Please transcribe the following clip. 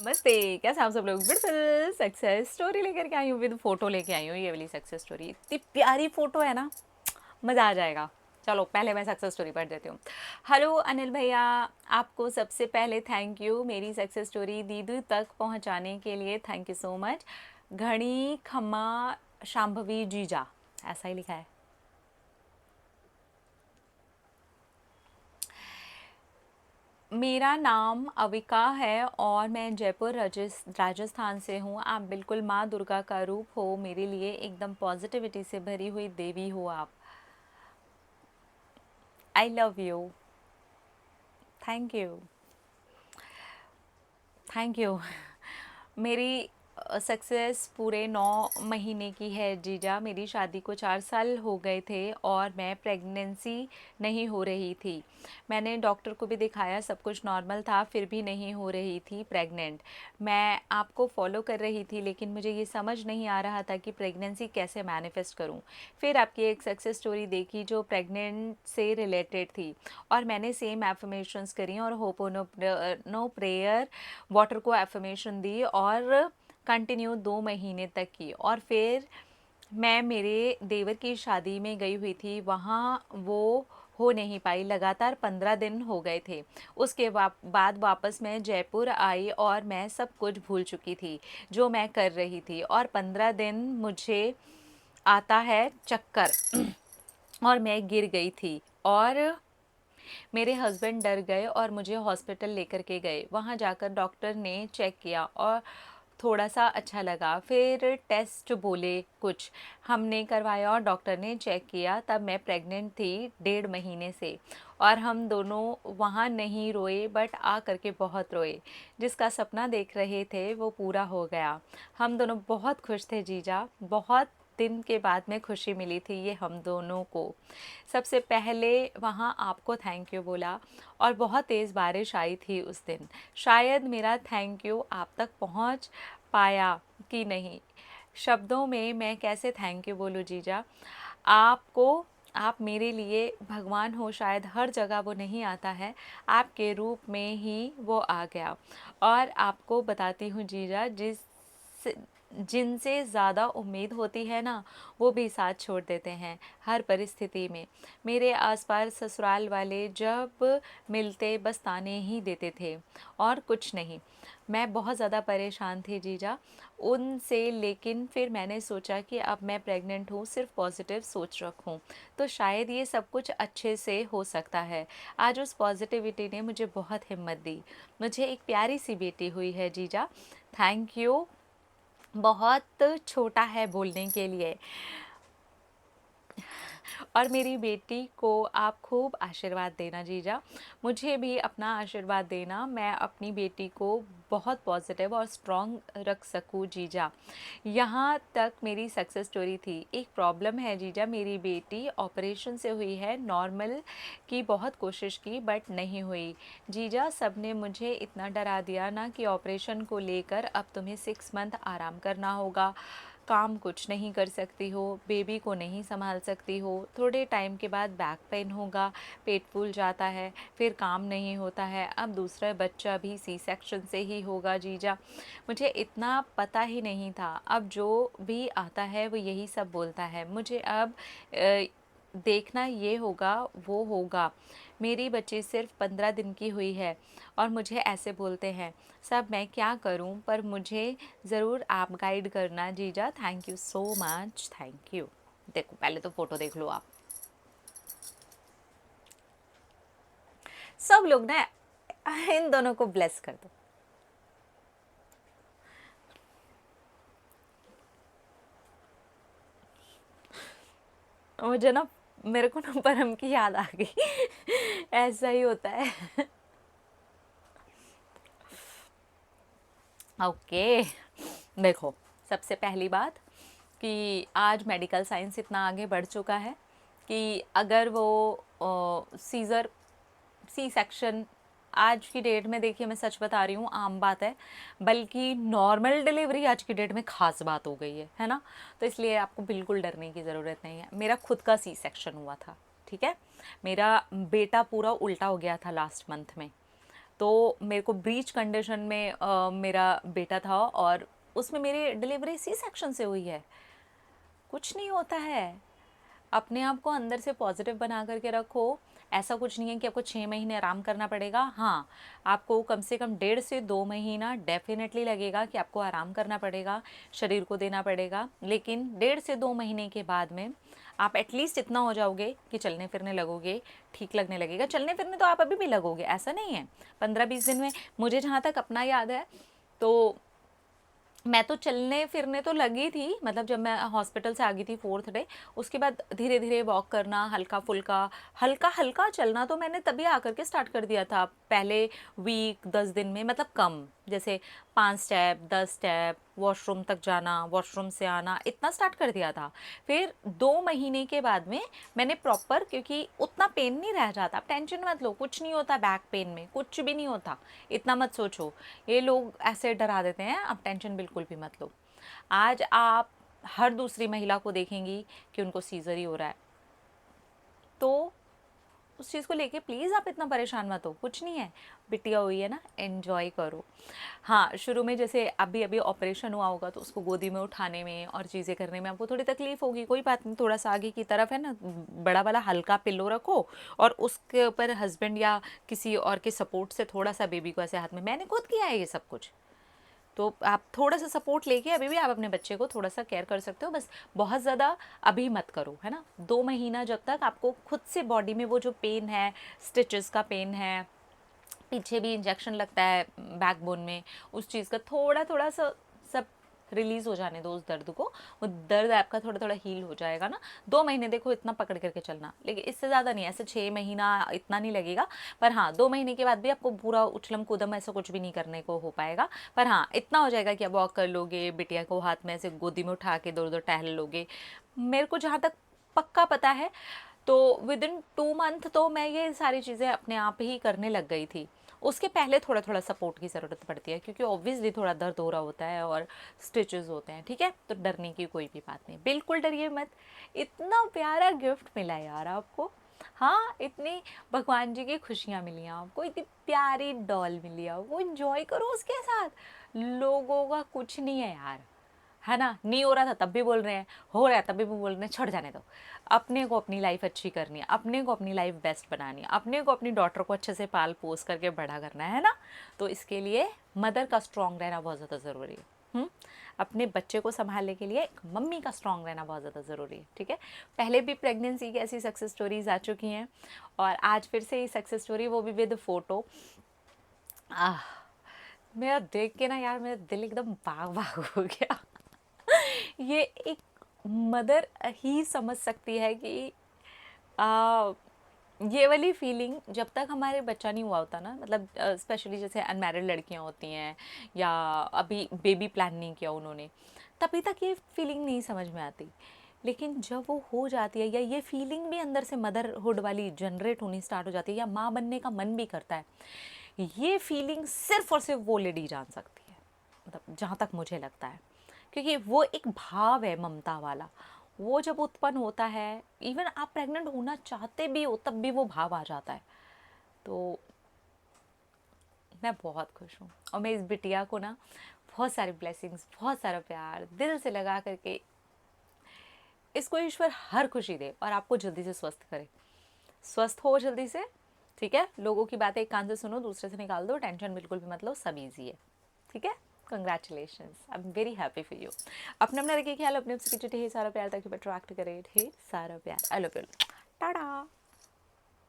नमस्ते, कैसे हैं आप सब लोग? बिल्कुल सक्सेस स्टोरी लेकर के आई हूँ, विद फोटो लेके आई हूँ। ये वाली सक्सेस स्टोरी इतनी प्यारी फोटो है ना, मज़ा आ जाएगा। चलो पहले मैं सक्सेस स्टोरी पढ़ देती हूँ। हेलो अनिल भैया, आपको सबसे पहले थैंक यू मेरी सक्सेस स्टोरी दीदी तक पहुँचाने के लिए। Thank you so much. घड़ी खम्मा शांभवी जीजा, ऐसा ही लिखा है। मेरा नाम अविका है और मैं जयपुर राजस्थान से हूँ। आप बिल्कुल माँ दुर्गा का रूप हो मेरे लिए, एकदम पॉजिटिविटी से भरी हुई देवी हो आप। I love you. Thank you. Thank you. मेरी सक्सेस पूरे 9 महीने की है जीजा। मेरी शादी को 4 साल हो गए थे और मैं प्रेगनेंसी नहीं हो रही थी। मैंने डॉक्टर को भी दिखाया, सब कुछ नॉर्मल था, फिर भी नहीं हो रही थी प्रेग्नेंट। मैं आपको फॉलो कर रही थी लेकिन मुझे ये समझ नहीं आ रहा था कि प्रेगनेंसी कैसे मैनिफेस्ट करूं। फिर आपकी एक सक्सेस स्टोरी देखी जो प्रेग्नेंट से रिलेटेड थी और मैंने सेम एफर्मेशंस करी और होपोनो प्रेयर वाटर को एफर्मेशन दी और कंटिन्यू 2 महीने तक की। और फिर मैं मेरे देवर की शादी में गई हुई थी, वहाँ वो हो नहीं पाई। लगातार 15 दिन हो गए थे। उसके बाद वापस मैं जयपुर आई और मैं सब कुछ भूल चुकी थी जो मैं कर रही थी। और 15 दिन मुझे आता है चक्कर और मैं गिर गई थी और मेरे हस्बैंड डर गए और मुझे हॉस्पिटल लेकर के गए। वहाँ जाकर डॉक्टर ने चेक किया और थोड़ा सा अच्छा लगा। फिर टेस्ट बोले कुछ हमने करवाया और डॉक्टर ने चेक किया, तब मैं प्रेग्नेंट थी 1.5 महीने से। और हम दोनों वहाँ नहीं रोए बट आ करके बहुत रोए। जिसका सपना देख रहे थे वो पूरा हो गया। हम दोनों बहुत खुश थे जीजा। बहुत दिन के बाद में खुशी मिली थी ये हम दोनों को। सबसे पहले वहाँ आपको थैंक यू बोला और बहुत तेज़ बारिश आई थी उस दिन। शायद मेरा थैंक यू आप तक पहुँच पाया कि नहीं। शब्दों में मैं कैसे थैंक यू बोलूँ जीजा आपको। आप मेरे लिए भगवान हो, शायद हर जगह वो नहीं आता है, आपके रूप में ही वो आ गया। और आपको बताती हूँ जीजा, जिनसे ज़्यादा उम्मीद होती है ना, वो भी साथ छोड़ देते हैं हर परिस्थिति में। मेरे आसपास ससुराल वाले जब मिलते बस ताने ही देते थे और कुछ नहीं। मैं बहुत ज़्यादा परेशान थी जीजा उनसे, लेकिन फिर मैंने सोचा कि अब मैं प्रेग्नेंट हूँ, सिर्फ पॉजिटिव सोच रखूँ तो शायद ये सब कुछ अच्छे से हो सकता है। आज उस पॉजिटिविटी ने मुझे बहुत हिम्मत दी। मुझे एक प्यारी सी बेटी हुई है जीजा। Thank you. बहुत छोटा है बोलने के लिए। और मेरी बेटी को आप खूब आशीर्वाद देना जीजा, मुझे भी अपना आशीर्वाद देना, मैं अपनी बेटी को बहुत पॉजिटिव और स्ट्रॉन्ग रख सकूँ जीजा। यहाँ तक मेरी सक्सेस स्टोरी थी। एक प्रॉब्लम है जीजा, मेरी बेटी ऑपरेशन से हुई है। नॉर्मल की बहुत कोशिश की बट नहीं हुई जीजा। सब ने मुझे इतना डरा दिया ना कि ऑपरेशन को लेकर अब तुम्हें 6 मंथ आराम करना होगा, काम कुछ नहीं कर सकती हो, बेबी को नहीं संभाल सकती हो, थोड़े टाइम के बाद बैक पेन होगा, पेट फूल जाता है, फिर काम नहीं होता है। अब दूसरा बच्चा भी सी सेक्शन से ही होगा जीजा। मुझे इतना पता ही नहीं था। अब जो भी आता है वो यही सब बोलता है। मुझे अब देखना ये होगा वो होगा। मेरी बच्ची सिर्फ 15 दिन की हुई है और मुझे ऐसे बोलते हैं। सब मैं क्या करूं, पर मुझे ज़रूर आप गाइड करना जीजा। Thank you so much. Thank you. देखो पहले तो फ़ोटो देख लो आप। सब लोग ना इन दोनों को ब्लेस कर दो। मुझे ना, मेरे को ना परम की याद आ गई। ऐसा ही होता है। ओके। देखो, सबसे पहली बात कि आज मेडिकल साइंस इतना आगे बढ़ चुका है कि अगर वो सीज़र सी सेक्शन, आज की डेट में देखिए मैं सच बता रही हूँ आम बात है, बल्कि नॉर्मल डिलीवरी आज की डेट में ख़ास बात हो गई है ना। तो इसलिए आपको बिल्कुल डरने की ज़रूरत नहीं है। मेरा खुद का सी सेक्शन हुआ था, ठीक है। मेरा बेटा पूरा उल्टा हो गया था लास्ट मंथ में। तो मेरे को ब्रीच कंडीशन में मेरा बेटा था और उसमें मेरी डिलीवरी सी सेक्शन से हुई है। कुछ नहीं होता है। अपने आप को अंदर से पॉजिटिव बना करके रखो। ऐसा कुछ नहीं है कि आपको 6 महीने आराम करना पड़ेगा। हाँ, आपको कम से कम 1.5 से 2 महीना डेफिनेटली लगेगा कि आपको आराम करना पड़ेगा, शरीर को देना पड़ेगा। लेकिन 1.5 से 2 महीने के बाद में आप एटलीस्ट इतना हो जाओगे कि चलने फिरने लगोगे, ठीक लगने लगेगा। चलने फिरने तो आप अभी भी लगोगे, ऐसा नहीं है। 15-20 दिन में, मुझे जहाँ तक अपना याद है तो मैं तो चलने फिरने तो लगी थी, मतलब जब मैं हॉस्पिटल से आ गई थी 4th डे, उसके बाद धीरे धीरे वॉक करना, हल्का फुल्का, हल्का हल्का चलना तो मैंने तभी आकर के स्टार्ट कर दिया था। पहले वीक 10 दिन में, मतलब कम, जैसे 5 स्टेप 10 स्टेप, वॉशरूम तक जाना, वॉशरूम से आना, इतना स्टार्ट कर दिया था। फिर 2 महीने के बाद में मैंने प्रॉपर, क्योंकि उतना पेन नहीं रह जाता। आप टेंशन मत लो, कुछ नहीं होता बैक पेन में, कुछ भी नहीं होता, इतना मत सोचो। ये लोग ऐसे डरा देते हैं, आप टेंशन बिल्कुल भी मत लो। आज आप हर दूसरी महिला को देखेंगी कि उनको सीजर ही हो रहा है, तो उस चीज़ को लेके प्लीज़ आप इतना परेशान मत हो। कुछ नहीं है, बिटिया हुई है ना, एन्जॉय करो। हाँ, शुरू में जैसे अभी अभी ऑपरेशन हुआ होगा तो उसको गोदी में उठाने में और चीज़ें करने में आपको थोड़ी तकलीफ़ होगी, कोई बात नहीं। थोड़ा सा आगे की तरफ है ना, बड़ा वाला हल्का पिल्लो रखो और उसके ऊपर हस्बैंड या किसी और के सपोर्ट से थोड़ा सा बेबी को ऐसे हाथ में, मैंने खुद किया है ये सब कुछ। तो आप थोड़ा सा सपोर्ट लेके अभी भी आप अपने बच्चे को थोड़ा सा केयर कर सकते हो, बस बहुत ज़्यादा अभी मत करो, है ना। 2 महीना जब तक आपको खुद से बॉडी में वो जो पेन है, स्टिचेस का पेन है, पीछे भी इंजेक्शन लगता है बैकबोन में, उस चीज़ का थोड़ा थोड़ा सा सब रिलीज़ हो जाने दो उस दर्द को। वो दर्द आपका थोड़ा थोड़ा हील हो जाएगा ना। 2 महीने देखो इतना पकड़ करके चलना, लेकिन इससे ज़्यादा नहीं, ऐसे 6 महीना इतना नहीं लगेगा। पर हाँ, 2 महीने के बाद भी आपको पूरा उछलम कूदम ऐसा कुछ भी नहीं करने को हो पाएगा। पर हाँ, इतना हो जाएगा कि आप वॉक कर लोगे, बिटिया को हाथ में ऐसे गोदी में उठा के इधर उधर टहल लोगे। मेरे को जहाँ तक पक्का पता है तो विदिन 2 मंथ तो मैं ये सारी चीज़ें अपने आप ही करने लग गई थी। उसके पहले थोड़ा थोड़ा सपोर्ट की ज़रूरत पड़ती है, क्योंकि ऑब्वियसली थोड़ा दर्द हो रहा होता है और स्टिचेस होते हैं, ठीक है। तो डरने की कोई भी बात नहीं, बिल्कुल डरिए मत। इतना प्यारा गिफ्ट मिला यार आपको। हाँ, इतनी भगवान जी की खुशियाँ मिली हैं आपको, इतनी प्यारी डॉल मिली है आपको, एंजॉय करो उसके साथ। लोगों का कुछ नहीं है यार, है ना। नहीं हो रहा था तब भी बोल रहे हैं, हो रहा है तब भी बोल रहे हैं, छोड़ जाने दो। अपने को अपनी लाइफ अच्छी करनी है, अपने को अपनी लाइफ बेस्ट बनानी है, अपने को अपनी डॉटर को अच्छे से पाल पोस करके बड़ा करना है ना। तो इसके लिए मदर का स्ट्रॉन्ग रहना बहुत ज़्यादा ज़रूरी है। अपने बच्चे को संभालने के लिए एक मम्मी का स्ट्रॉन्ग रहना बहुत ज़्यादा ज़रूरी है, ठीक है। पहले भी प्रेगनेंसी की ऐसी सक्सेस स्टोरीज आ चुकी हैं और आज फिर से ये सक्सेस स्टोरी, वो भी विद फोटो। आह, मेरा देख के ना यार मेरा दिल एकदम बाग बाग हो गया। ये एक मदर ही समझ सकती है कि आ, ये वाली फीलिंग जब तक हमारे बच्चा नहीं हुआ होता ना, मतलब स्पेशली जैसे अनमैरिड लड़कियां होती हैं या अभी बेबी प्लान नहीं किया उन्होंने, तभी तक ये फीलिंग नहीं समझ में आती। लेकिन जब वो हो जाती है या ये फीलिंग भी अंदर से मदरहुड वाली जनरेट होनी स्टार्ट हो जाती है या माँ बनने का मन भी करता है, ये फीलिंग सिर्फ और सिर्फ वो लेडी जान सकती है, मतलब जहाँ तक मुझे लगता है। क्योंकि वो एक भाव है ममता वाला, वो जब उत्पन्न होता है, इवन आप प्रेग्नेंट होना चाहते भी हो तब भी वो भाव आ जाता है। तो मैं बहुत खुश हूँ और मैं इस बिटिया को ना बहुत सारी ब्लेसिंग्स, बहुत सारा प्यार दिल से लगा करके, इसको ईश्वर हर खुशी दे और आपको जल्दी से स्वस्थ करे, स्वस्थ हो जल्दी से, ठीक है। लोगों की बातें एक कान से सुनो, दूसरे से निकाल दो, टेंशन बिल्कुल भी मत लो, सब ईजी है, ठीक है। Congratulations, I am very happy for you. अपने अपना रखिए ख्याल, अपने आपसे ढेर सारा प्यार ताकि अट्रैक्ट करे ढेर सारा प्यार। I love you, Tata.